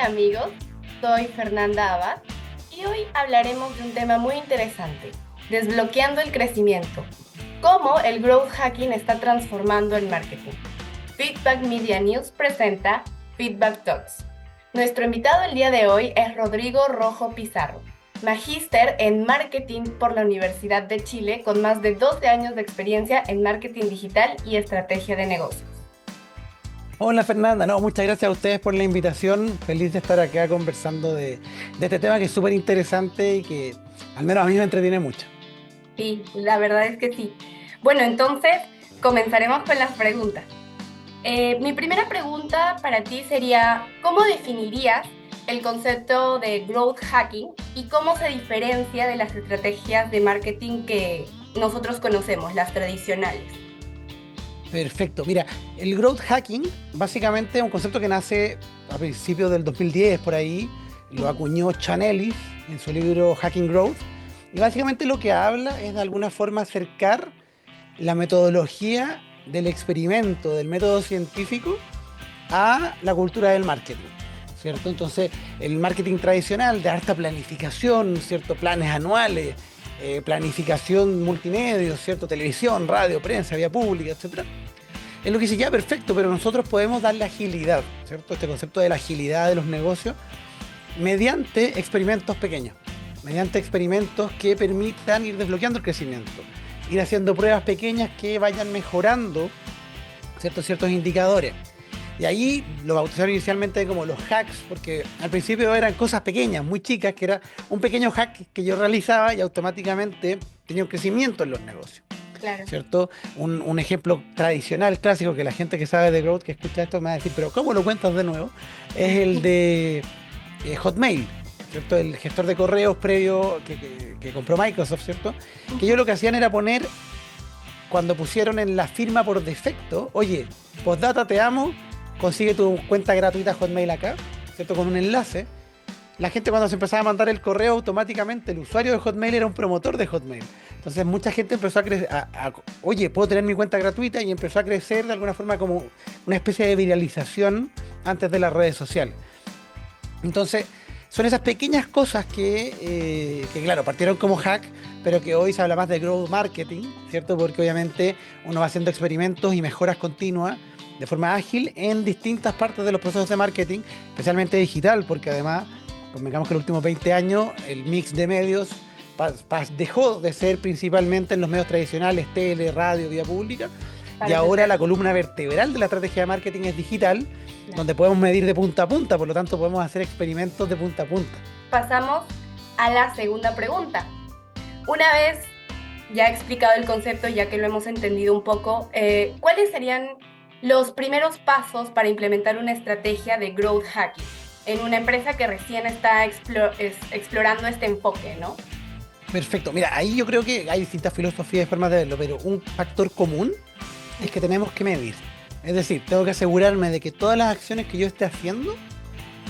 amigos, soy Fernanda Abad y hoy hablaremos de un tema muy interesante, desbloqueando el crecimiento, cómo el growth hacking está transformando el marketing. Feedback Media News presenta Feedback Talks. Nuestro invitado el día de hoy es Rodrigo Rojo Pizarro, magíster en marketing por la Universidad de Chile con más de 12 años de experiencia en marketing digital y estrategia de negocios. Hola Fernanda, muchas gracias a ustedes por la invitación. Feliz de estar acá conversando de este tema que es súper interesante y que al menos a mí me entretiene mucho. Sí, la verdad es que sí. Bueno, entonces comenzaremos con las preguntas. Mi primera pregunta para ti sería, ¿cómo definirías el concepto de growth hacking y cómo se diferencia de las estrategias de marketing que nosotros conocemos, las tradicionales? Perfecto, mira, el growth hacking básicamente es un concepto que nace a principios del 2010 por ahí, lo acuñó Chanelis en su libro Hacking Growth, y básicamente lo que habla es de alguna forma acercar la metodología del experimento, del método científico, a la cultura del marketing, ¿cierto? Entonces, el marketing tradicional de harta planificación, ¿cierto? Planes anuales, planificación multimedia, ¿cierto? Televisión, radio, prensa, vía pública, etcétera. Es lo que dice, ya, perfecto, pero nosotros podemos darle agilidad, ¿cierto? Este concepto de la agilidad de los negocios mediante experimentos pequeños, mediante experimentos que permitan ir desbloqueando el crecimiento, ir haciendo pruebas pequeñas que vayan mejorando, ¿cierto? Ciertos indicadores. Y ahí lo bautizaron inicialmente como los hacks, porque al principio eran cosas pequeñas, muy chicas, que era un pequeño hack que yo realizaba y automáticamente tenía un crecimiento en los negocios. Claro. ¿Cierto? Un ejemplo tradicional, clásico, que la gente que sabe de growth, que escucha esto, me va a decir, pero ¿cómo lo cuentas de nuevo? Es el de Hotmail, ¿cierto? El gestor de correos previo que compró Microsoft, ¿cierto? Que ellos lo que hacían era poner, cuando pusieron en la firma por defecto, oye, postdata te amo, consigue tu cuenta gratuita Hotmail acá, ¿cierto? Con un enlace. La gente cuando se empezaba a mandar el correo, automáticamente el usuario de Hotmail era un promotor de Hotmail. Entonces mucha gente empezó a crecer, oye, puedo tener mi cuenta gratuita, y empezó a crecer de alguna forma como una especie de viralización antes de las redes sociales. Entonces son esas pequeñas cosas que claro, partieron como hack, pero que hoy se habla más de growth marketing, ¿cierto? Porque obviamente uno va haciendo experimentos y mejoras continuas de forma ágil en distintas partes de los procesos de marketing, especialmente digital, porque además, digamos que en los últimos 20 años el mix de medios dejó de ser principalmente en los medios tradicionales, tele, radio, vía pública, y ahora la columna vertebral de la estrategia de marketing es digital, donde podemos medir de punta a punta, por lo tanto podemos hacer experimentos de punta a punta. Pasamos a la segunda pregunta. Una vez ya explicado el concepto, ya que lo hemos entendido un poco, ¿cuáles serían los primeros pasos para implementar una estrategia de growth hacking en una empresa que recién está explorando este enfoque, ¿no? Perfecto. Mira, ahí yo creo que hay distintas filosofías y formas de verlo, pero un factor común es que tenemos que medir. Es decir, tengo que asegurarme de que todas las acciones que yo esté haciendo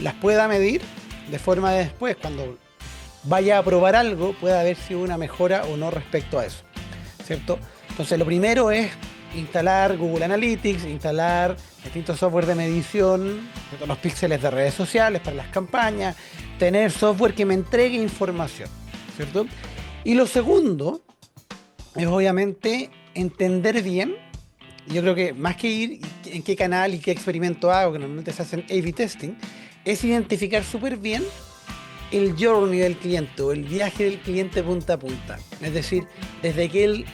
las pueda medir, de forma de después, cuando vaya a probar algo, pueda ver si hubo una mejora o no respecto a eso, ¿cierto? Entonces, lo primero es instalar Google Analytics, instalar distintos software de medición, los píxeles de redes sociales para las campañas, tener software que me entregue información, ¿cierto? Y lo segundo es obviamente entender bien. Yo creo que más que ir en qué canal y qué experimento hago, que normalmente se hacen A/B testing, es identificar súper bien el journey del cliente o el viaje del cliente punta a punta. Es decir, desde que él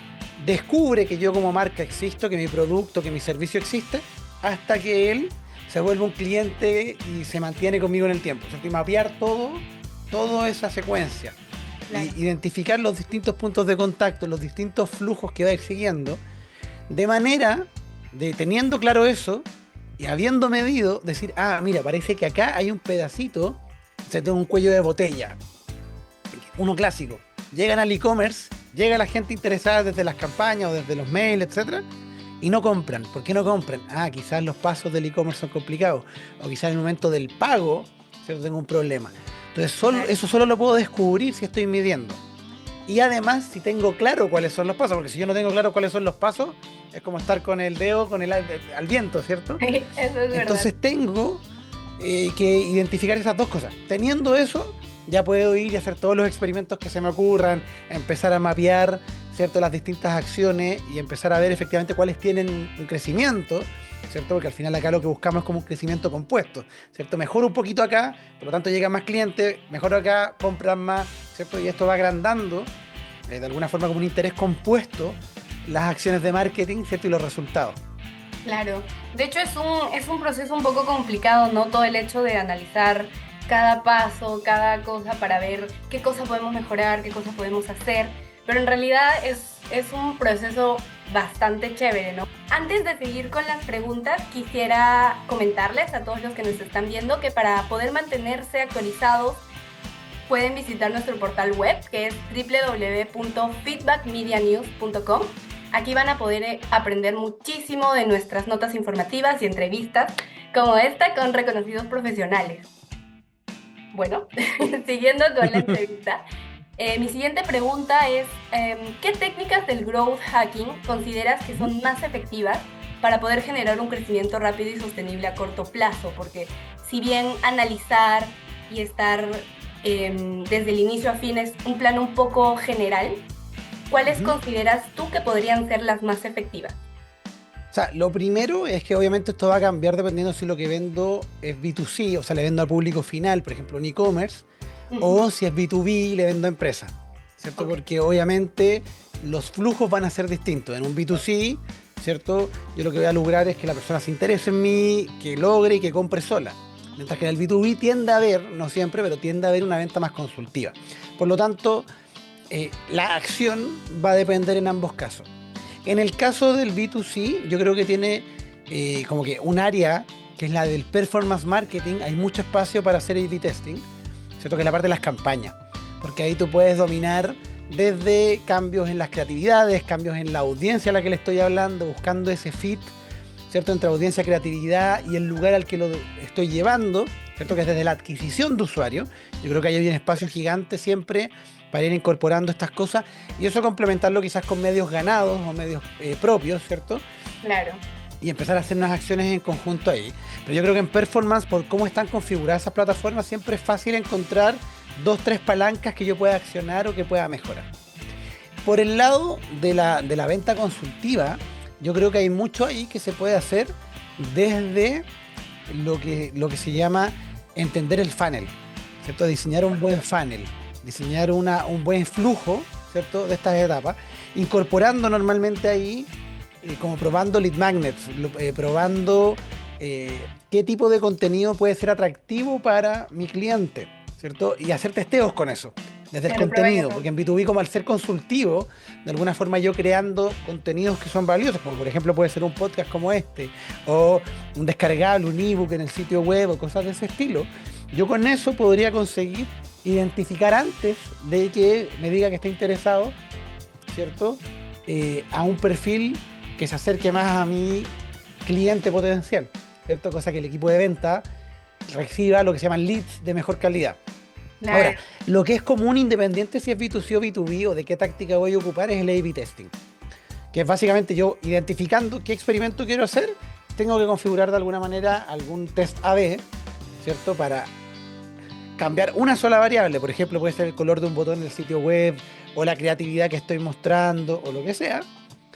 descubre que yo como marca existo, que mi producto, que mi servicio existe, hasta que él se vuelve un cliente y se mantiene conmigo en el tiempo. O sea, que mapear toda esa secuencia. Claro. Identificar los distintos puntos de contacto, los distintos flujos que va a ir siguiendo, de manera de, teniendo claro eso y habiendo medido, decir, mira, parece que acá hay un pedacito, o sea, tengo un cuello de botella. Uno clásico. Llegan al e-commerce, llega la gente interesada desde las campañas o desde los mails, etcétera, y no compran. ¿Por qué no compran? Quizás los pasos del e-commerce son complicados, o quizás en el momento del pago, ¿cierto? Tengo un problema. Entonces, eso solo lo puedo descubrir si estoy midiendo. Y además, si tengo claro cuáles son los pasos, porque si yo no tengo claro cuáles son los pasos, es como estar con el dedo al viento, ¿cierto? Eso es verdad. Entonces tengo que identificar esas dos cosas. Teniendo eso, ya puedo ir y hacer todos los experimentos que se me ocurran, empezar a mapear, ¿cierto?, las distintas acciones y empezar a ver efectivamente cuáles tienen un crecimiento, ¿cierto? Porque al final acá lo que buscamos es como un crecimiento compuesto, ¿cierto? Mejoro un poquito acá, por lo tanto llegan más clientes, mejoro acá, compran más, ¿cierto? Y esto va agrandando, de alguna forma como un interés compuesto, las acciones de marketing, ¿cierto? Y los resultados. Claro, de hecho es un proceso un poco complicado, ¿no? Todo el hecho de analizar cada paso, cada cosa para ver qué cosa podemos mejorar, qué cosas podemos hacer, pero en realidad es un proceso bastante chévere, ¿no? Antes de seguir con las preguntas, quisiera comentarles a todos los que nos están viendo que para poder mantenerse actualizados pueden visitar nuestro portal web, que es www.feedbackmedianews.com. Aquí van a poder aprender muchísimo de nuestras notas informativas y entrevistas como esta con reconocidos profesionales. Bueno, siguiendo con la entrevista, mi siguiente pregunta es, ¿qué técnicas del growth hacking consideras que son más efectivas para poder generar un crecimiento rápido y sostenible a corto plazo? Porque si bien analizar y estar desde el inicio a fin es un plan un poco general, ¿cuáles consideras tú que podrían ser las más efectivas? O sea, lo primero es que obviamente esto va a cambiar dependiendo si lo que vendo es B2C, o sea, le vendo al público final, por ejemplo, un e-commerce, o si es B2B, le vendo a empresas, ¿cierto? Okay. Porque obviamente los flujos van a ser distintos. En un B2C, ¿cierto? Yo lo que voy a lograr es que la persona se interese en mí, que logre y que compre sola. Mientras que en el B2B tiende a haber, no siempre, pero tiende a haber una venta más consultiva. Por lo tanto, la acción va a depender en ambos casos. En el caso del B2C, yo creo que tiene como que un área que es la del performance marketing. Hay mucho espacio para hacer A/B testing, ¿cierto? Que es la parte de las campañas, porque ahí tú puedes dominar desde cambios en las creatividades, cambios en la audiencia a la que le estoy hablando, buscando ese fit, ¿cierto?, entre audiencia, creatividad y el lugar al que lo estoy llevando, ¿cierto?, que es desde la adquisición de usuarios. Yo creo que ahí hay un espacio gigante siempre para ir incorporando estas cosas y eso complementarlo quizás con medios ganados o medios propios, ¿cierto? Claro. Y empezar a hacer unas acciones en conjunto ahí. Pero yo creo que en performance, por cómo están configuradas esas plataformas, siempre es fácil encontrar 2, 3 palancas que yo pueda accionar o que pueda mejorar. Por el lado de la venta consultiva, yo creo que hay mucho ahí que se puede hacer desde lo que se llama entender el funnel, ¿cierto? Diseñar un buen funnel, diseñar un buen flujo, ¿cierto?, de estas etapas, incorporando normalmente ahí, como probando lead magnets, probando qué tipo de contenido puede ser atractivo para mi cliente, ¿cierto? Y hacer testeos con eso, desde el contenido, porque en B2B, como al ser consultivo, de alguna forma yo creando contenidos que son valiosos, como por ejemplo puede ser un podcast como este, o un descargable, un ebook en el sitio web, o cosas de ese estilo, yo con eso podría conseguir identificar antes de que me diga que está interesado, ¿cierto?, a un perfil que se acerque más a mi cliente potencial, ¿cierto? Cosa que el equipo de venta reciba lo que se llaman leads de mejor calidad. Claro. Ahora, lo que es común independiente si es B2C o B2B o de qué táctica voy a ocupar es el A/B testing, que es básicamente yo identificando qué experimento quiero hacer, tengo que configurar de alguna manera algún test A/B, ¿cierto? Para cambiar una sola variable, por ejemplo, puede ser el color de un botón en el sitio web o la creatividad que estoy mostrando o lo que sea.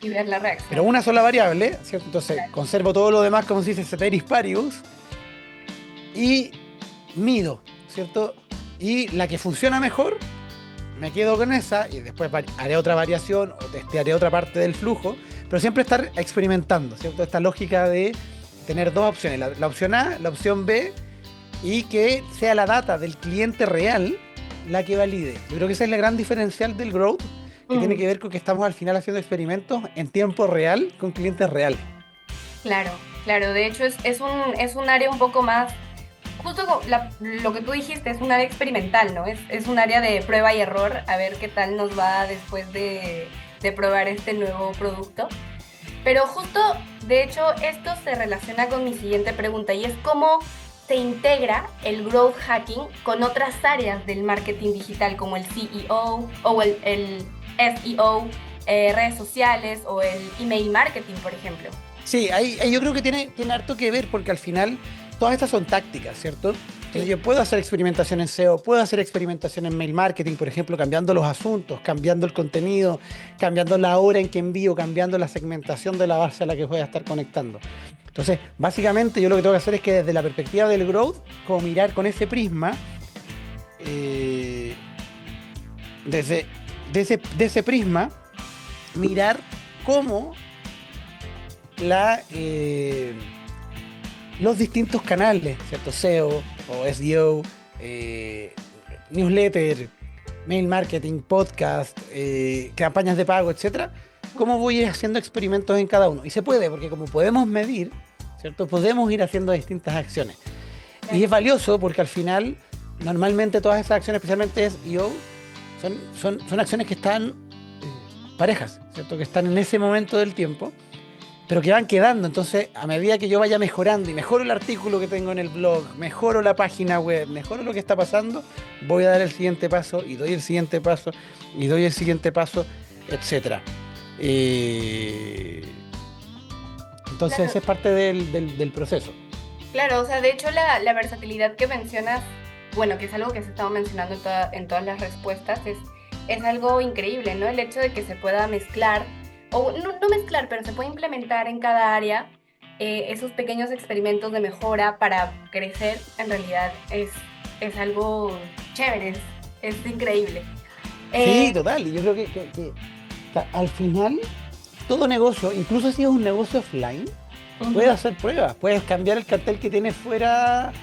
Y ver la reacción. Pero una sola variable, ¿cierto? Entonces conservo todo lo demás, como se dice, ceteris paribus, y mido, ¿cierto? Y la que funciona mejor, me quedo con esa y después haré otra variación o testearé otra parte del flujo, pero siempre estar experimentando, ¿cierto? Esta lógica de tener dos opciones, la opción A, la opción B, y que sea la data del cliente real la que valide. Yo creo que ese es el gran diferencial del growth, que tiene que ver con que estamos al final haciendo experimentos en tiempo real con clientes reales. Claro, claro. De hecho, es un área un poco más, justo lo que tú dijiste, es un área experimental, ¿no? Es un área de prueba y error, a ver qué tal nos va después de probar este nuevo producto. Pero justo, de hecho, esto se relaciona con mi siguiente pregunta y es cómo se integra el growth hacking con otras áreas del marketing digital como el CEO o el SEO, redes sociales o el email marketing, por ejemplo. Sí, ahí yo creo que tiene harto que ver porque al final todas estas son tácticas, ¿cierto? Entonces Sí. yo puedo hacer experimentación en SEO, puedo hacer experimentación en mail marketing, por ejemplo, cambiando los asuntos, cambiando el contenido, cambiando la hora en que envío, cambiando la segmentación de la base a la que voy a estar conectando. Entonces, básicamente yo lo que tengo que hacer es que desde la perspectiva del growth, como mirar con ese prisma, eh, de ese prisma, mirar cómo los distintos canales, ¿cierto? SEO o SEO, newsletter, mail marketing, podcast, campañas de pago, etcétera, cómo voy a ir haciendo experimentos en cada uno. Y se puede, porque como podemos medir, ¿cierto? Podemos ir haciendo distintas acciones. Y es valioso porque al final, normalmente todas esas acciones, especialmente SEO, son acciones que están parejas, ¿cierto? Que están en ese momento del tiempo, pero que van quedando. Entonces, a medida que yo vaya mejorando y mejoro el artículo que tengo en el blog, mejoro la página web, mejoro lo que está pasando, voy a dar el siguiente paso y doy el siguiente paso y doy el siguiente paso, etcétera. Entonces, Claro. esa es parte del proceso. Claro, o sea, de hecho la versatilidad que mencionas, bueno, que es algo que se ha estado mencionando en todas las respuestas, es algo increíble, ¿no? El hecho de que se pueda mezclar, o no mezclar, pero se puede implementar en cada área esos pequeños experimentos de mejora para crecer, en realidad es algo chévere, es increíble. Sí, Eh, total. Y yo creo o sea, al final, todo negocio, incluso si es un negocio offline, puedes ujú, hacer pruebas, puedes cambiar el cartel que tiene fuera,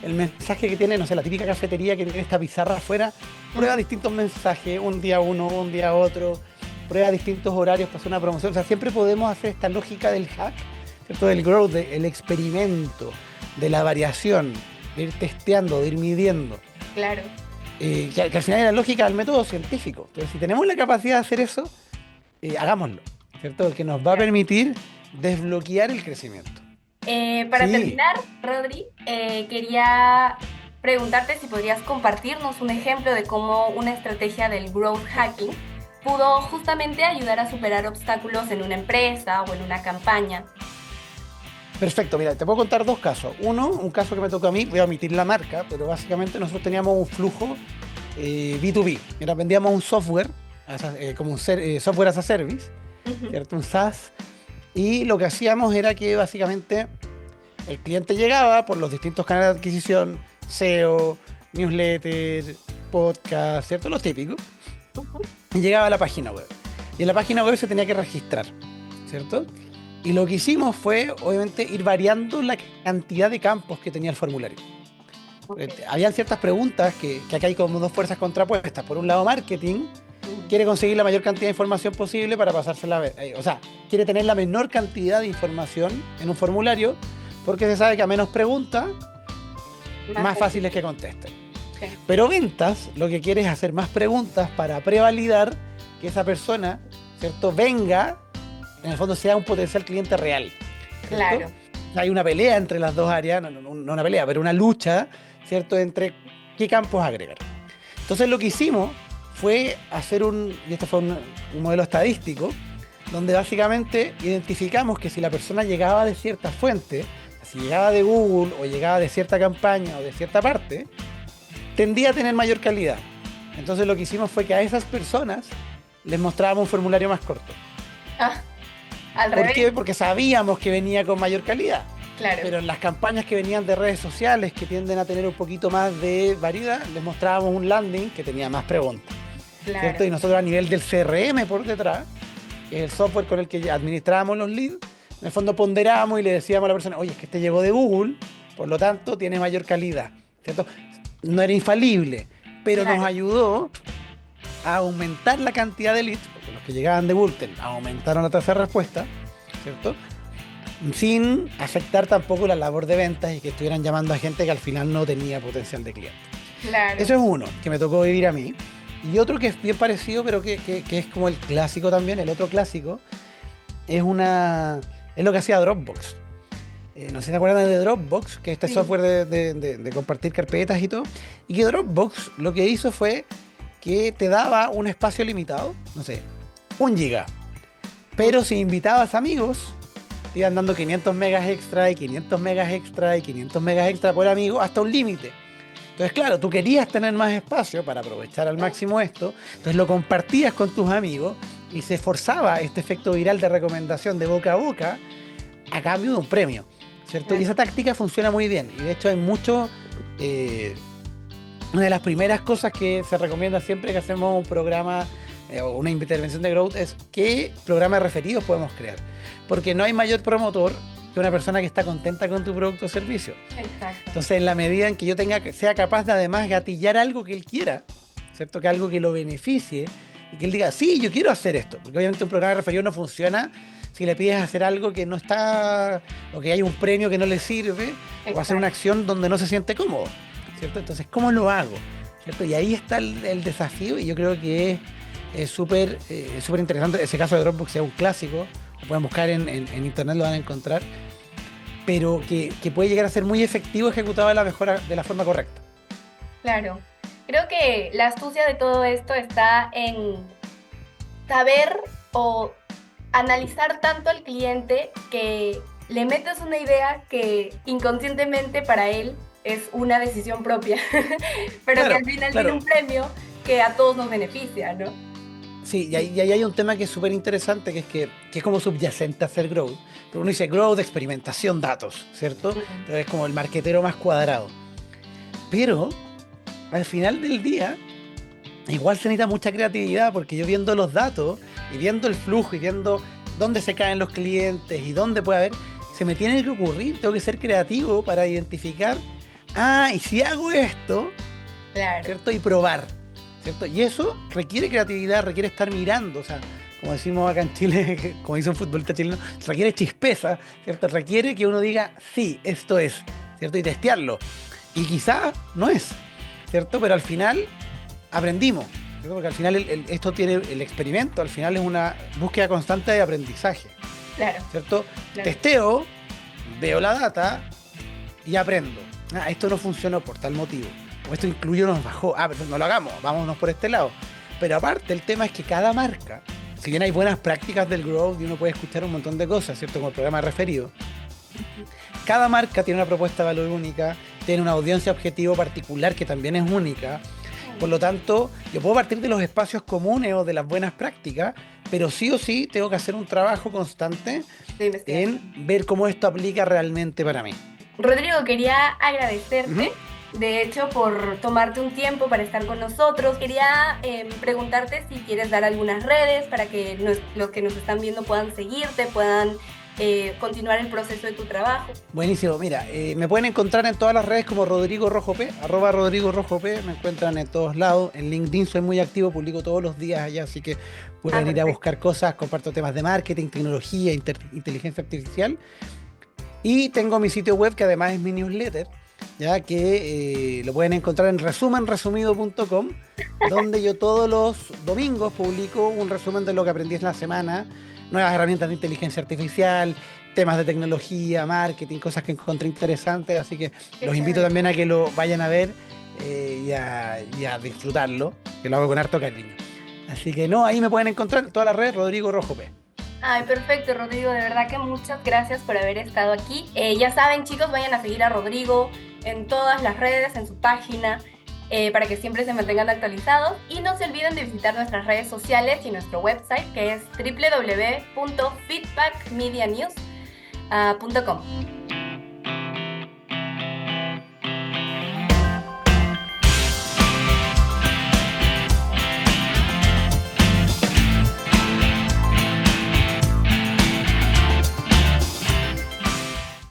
el mensaje que tiene, no sé, la típica cafetería que tiene esta pizarra afuera, prueba ujú, distintos mensajes, un día uno, un día otro, prueba distintos horarios para hacer una promoción. O sea, siempre podemos hacer esta lógica del hack, ¿cierto? Del growth, del experimento, de la variación, de ir testeando, de ir midiendo. claro. Que al final es la lógica del método científico. Entonces, si tenemos la capacidad de hacer eso, hagámoslo, ¿cierto? Que nos va a permitir desbloquear el crecimiento. Para Sí, terminar, Rodri, quería preguntarte si podrías compartirnos un ejemplo de cómo una estrategia del growth hacking pudo justamente ayudar a superar obstáculos en una empresa o en una campaña. perfecto. Mira, te puedo contar dos casos. Uno, un caso que me tocó a mí, voy a omitir la marca, pero básicamente nosotros teníamos un flujo B2B. Mira, vendíamos un software, como un software as a service, Ujú, ¿cierto? Un SaaS. Y lo que hacíamos era que básicamente el cliente llegaba por los distintos canales de adquisición, SEO, newsletter, podcast, ¿cierto? Los típicos. ujú. Y llegaba a la página web. Y en la página web se tenía que registrar, ¿cierto? Y lo que hicimos fue, obviamente, ir variando la cantidad de campos que tenía el formulario. Ok. Habían ciertas preguntas que acá hay como dos fuerzas contrapuestas. Por un lado, marketing Ujú. quiere conseguir la mayor cantidad de información posible para pasársela. O sea, quiere tener la menor cantidad de información en un formulario porque se sabe que a menos preguntas, más Fácil. fácil es que contesten. Sí, Pero ventas lo que quiere es hacer más preguntas para prevalidar que esa persona, ¿cierto? Venga, en el fondo sea un potencial cliente real, ¿cierto? claro. Hay una pelea entre las dos áreas, no una pelea, pero una lucha, ¿cierto? Entre qué campos agregar. Entonces lo que hicimos fue hacer y esto fue un modelo estadístico, donde básicamente identificamos que si la persona llegaba de cierta fuente, si llegaba de Google o llegaba de cierta campaña o de cierta parte, tendía a tener mayor calidad. Entonces lo que hicimos fue que a esas personas les mostrábamos un formulario más corto. Ah, al ¿Por revés, qué? Porque sabíamos que venía con mayor calidad. claro, Pero en las campañas que venían de redes sociales, que tienden a tener un poquito más de variedad, les mostrábamos un landing que tenía más preguntas, claro, ¿cierto? Y nosotros a nivel del CRM por detrás, que es el software con el que administrábamos los leads, en el fondo ponderábamos y le decíamos a la persona, oye, es que este llegó de Google, por lo tanto tiene mayor calidad, ¿cierto? No era infalible, pero nos claro, ayudó a aumentar la cantidad de leads, porque los que llegaban de Google aumentaron la tasa de respuesta, ¿cierto? Sin afectar tampoco la labor de ventas y que estuvieran llamando a gente que al final no tenía potencial de cliente. claro. Eso es uno que me tocó vivir a mí. Y otro que es bien parecido, pero que es como el clásico también, el otro clásico, es lo que hacía Dropbox. No sé si se acuerdan de Dropbox, que es este Sí. software de compartir carpetas y todo. Y que Dropbox lo que hizo fue que te daba un espacio limitado, no sé, 1 giga. Pero si invitabas amigos, te iban dando 500 megas extra y 500 megas extra y 500 megas extra por amigo hasta un límite. Entonces, claro, tú querías tener más espacio para aprovechar al máximo esto, entonces lo compartías con tus amigos y se forzaba este efecto viral de recomendación de boca a boca a cambio de un premio, ¿cierto? Y esa táctica funciona muy bien. Y de hecho hay mucho... una de las primeras cosas que se recomienda siempre que hacemos un programa o una intervención de growth es qué programa de referidos podemos crear. Porque no hay mayor promotor que una persona que está contenta con tu producto o servicio. Exacto. Entonces, en la medida en que yo sea capaz de además gatillar algo que él quiera, ¿cierto? Que algo que lo beneficie y que él diga, sí, yo quiero hacer esto. Porque obviamente un programa de referidos no funciona si le pides hacer algo que no está, o que hay un premio que no le sirve, o hacer una acción donde no se siente cómodo, ¿cierto? Entonces, ¿cómo lo hago? ¿Cierto? Y ahí está el desafío, y yo creo que es súper interesante. Ese caso de Dropbox es un clásico, lo pueden buscar en internet, lo van a encontrar, pero que puede llegar a ser muy efectivo ejecutado de la forma correcta. Claro. Creo que la astucia de todo esto está en saber o analizar tanto al cliente que le metes una idea que inconscientemente para él es una decisión propia, pero Claro, que al final tiene un premio que a todos nos beneficia, ¿no? Sí, y ahí hay un tema que es súper interesante, que es como subyacente a hacer growth. Pero uno dice growth, experimentación, datos, ¿cierto? Entonces es como el marquetero más cuadrado. Pero al final del día, igual se necesita mucha creatividad, porque yo viendo los datos y viendo el flujo y viendo dónde se caen los clientes y dónde puede haber, se me tiene que ocurrir, tengo que ser creativo para identificar, y si hago esto, Claro. ¿cierto? Y probar, ¿cierto? Y eso requiere creatividad, requiere estar mirando, o sea, como decimos acá en Chile, como dice un futbolista chileno, requiere chispeza, ¿cierto? Requiere que uno diga, sí, esto es, ¿cierto? Y testearlo. Y quizá no es, ¿cierto? Pero al final aprendimos, ¿cierto? Porque al final esto tiene el experimento, al final es una búsqueda constante de aprendizaje, Claro. ¿cierto? Claro. Testeo, veo la data y aprendo. Esto no funcionó por tal motivo. O esto incluyó, nos bajó. Pero no lo hagamos, vámonos por este lado. Pero aparte, el tema es que cada marca, si bien hay buenas prácticas del growth y uno puede escuchar un montón de cosas, ¿cierto? Como el programa referido, cada marca tiene una propuesta de valor única, tiene una audiencia objetivo particular que también es única. Por lo tanto, yo puedo partir de los espacios comunes o de las buenas prácticas, pero sí o sí tengo que hacer un trabajo constante en ver cómo esto aplica realmente para mí. Rodrigo, quería agradecerte, de hecho, por tomarte un tiempo para estar con nosotros. Quería preguntarte si quieres dar algunas redes para que los que nos están viendo puedan seguirte, puedan continuar el proceso de tu trabajo. Buenísimo, mira, me pueden encontrar en todas las redes como Rodrigo Rojo P, @RodrigoRojoP, me encuentran en todos lados. En LinkedIn soy muy activo, publico todos los días allá, así que pueden ir a buscar cosas, comparto temas de marketing, tecnología, inteligencia artificial. Y tengo mi sitio web, que además es mi newsletter, ya que lo pueden encontrar en resumenresumido.com, donde yo todos los domingos publico un resumen de lo que aprendí en la semana, nuevas herramientas de inteligencia artificial, temas de tecnología, marketing, cosas que encontré interesantes, así que los invito también a que lo vayan a ver y a disfrutarlo, que lo hago con harto cariño. Así que ahí me pueden encontrar en todas las redes, Rodrigo Rojo P. Ay, perfecto, Rodrigo, de verdad que muchas gracias por haber estado aquí. Ya saben, chicos, vayan a seguir a Rodrigo en todas las redes, en su página, para que siempre se mantengan actualizados. Y no se olviden de visitar nuestras redes sociales y nuestro website, que es www.feedbackmedianews.com.